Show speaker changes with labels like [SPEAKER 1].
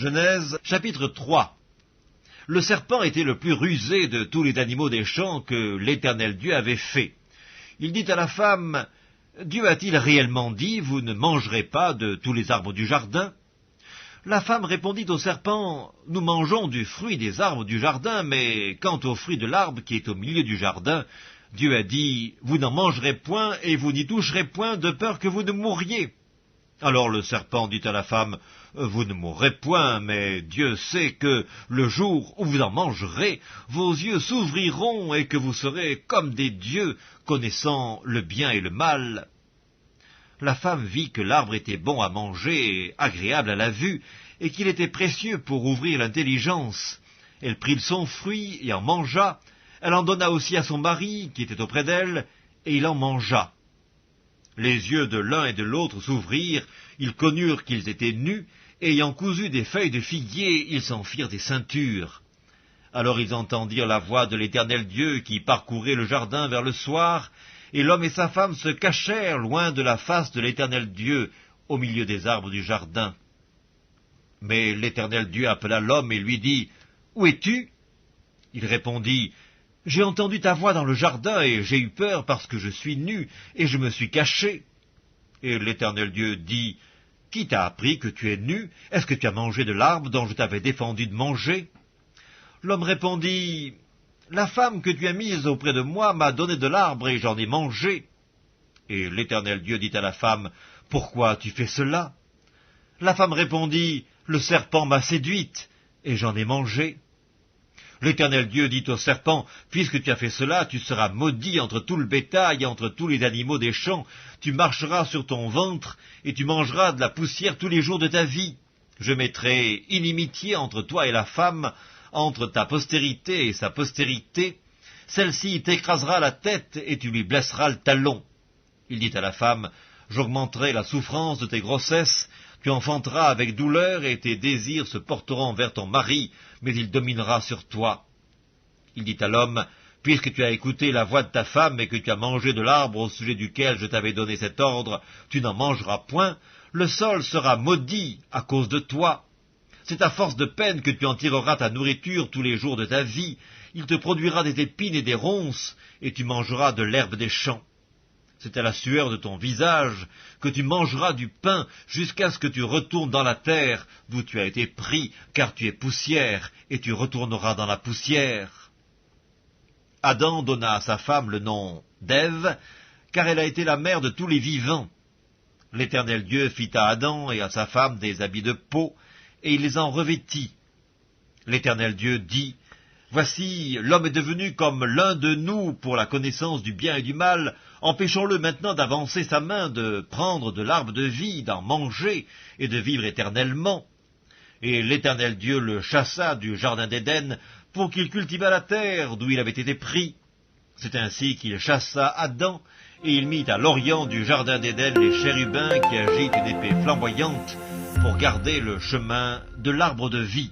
[SPEAKER 1] Genèse, chapitre 3. Le serpent était le plus rusé de tous les animaux des champs que l'Éternel Dieu avait fait. Il dit à la femme, « Dieu a-t-il réellement dit, vous ne mangerez pas de tous les arbres du jardin ?» La femme répondit au serpent, « Nous mangeons du fruit des arbres du jardin, mais quant au fruit de l'arbre qui est au milieu du jardin, Dieu a dit, vous n'en mangerez point et vous n'y toucherez point de peur que vous ne mouriez. » Alors le serpent dit à la femme, « Vous ne mourrez point, mais Dieu sait que le jour où vous en mangerez, vos yeux s'ouvriront et que vous serez comme des dieux, connaissant le bien et le mal. » La femme vit que l'arbre était bon à manger et agréable à la vue, et qu'il était précieux pour ouvrir l'intelligence. Elle prit son fruit et en mangea. Elle en donna aussi à son mari, qui était auprès d'elle, et il en mangea. Les yeux de l'un et de l'autre s'ouvrirent, ils connurent qu'ils étaient nus, et ayant cousu des feuilles de figuier, ils s'en firent des ceintures. Alors ils entendirent la voix de l'Éternel Dieu qui parcourait le jardin vers le soir, et l'homme et sa femme se cachèrent loin de la face de l'Éternel Dieu, au milieu des arbres du jardin. Mais l'Éternel Dieu appela l'homme et lui dit, « Où es-tu » Il répondit, « J'ai entendu ta voix dans le jardin, et j'ai eu peur parce que je suis nu, et je me suis caché. » Et l'Éternel Dieu dit, « Qui t'a appris que tu es nu? Est-ce que tu as mangé de l'arbre dont je t'avais défendu de manger ?» L'homme répondit, « La femme que tu as mise auprès de moi m'a donné de l'arbre, et j'en ai mangé. » Et l'Éternel Dieu dit à la femme, « Pourquoi as-tu fait cela ?» La femme répondit, « Le serpent m'a séduite, et j'en ai mangé. » L'Éternel Dieu dit au serpent, « Puisque tu as fait cela, tu seras maudit entre tout le bétail et entre tous les animaux des champs. Tu marcheras sur ton ventre, et tu mangeras de la poussière tous les jours de ta vie. Je mettrai inimitié entre toi et la femme, entre ta postérité et sa postérité. Celle-ci t'écrasera la tête, et tu lui blesseras le talon. » Il dit à la femme, « J'augmenterai la souffrance de tes grossesses. Tu enfanteras avec douleur, et tes désirs se porteront vers ton mari, mais il dominera sur toi. » Il dit à l'homme, « Puisque tu as écouté la voix de ta femme, et que tu as mangé de l'arbre au sujet duquel je t'avais donné cet ordre, tu n'en mangeras point, le sol sera maudit à cause de toi. C'est à force de peine que tu en tireras ta nourriture tous les jours de ta vie. Il te produira des épines et des ronces, et tu mangeras de l'herbe des champs. C'est à la sueur de ton visage que tu mangeras du pain jusqu'à ce que tu retournes dans la terre d'où tu as été pris, car tu es poussière, et tu retourneras dans la poussière. » Adam donna à sa femme le nom d'Ève, car elle a été la mère de tous les vivants. L'Éternel Dieu fit à Adam et à sa femme des habits de peau, et il les en revêtit. L'Éternel Dieu dit, « Voici, l'homme est devenu comme l'un de nous pour la connaissance du bien et du mal. Empêchons-le maintenant d'avancer sa main, de prendre de l'arbre de vie, d'en manger et de vivre éternellement. » Et l'Éternel Dieu le chassa du jardin d'Éden pour qu'il cultivât la terre d'où il avait été pris. C'est ainsi qu'il chassa Adam, et il mit à l'orient du jardin d'Éden les chérubins qui agitent une épée flamboyante pour garder le chemin de l'arbre de vie.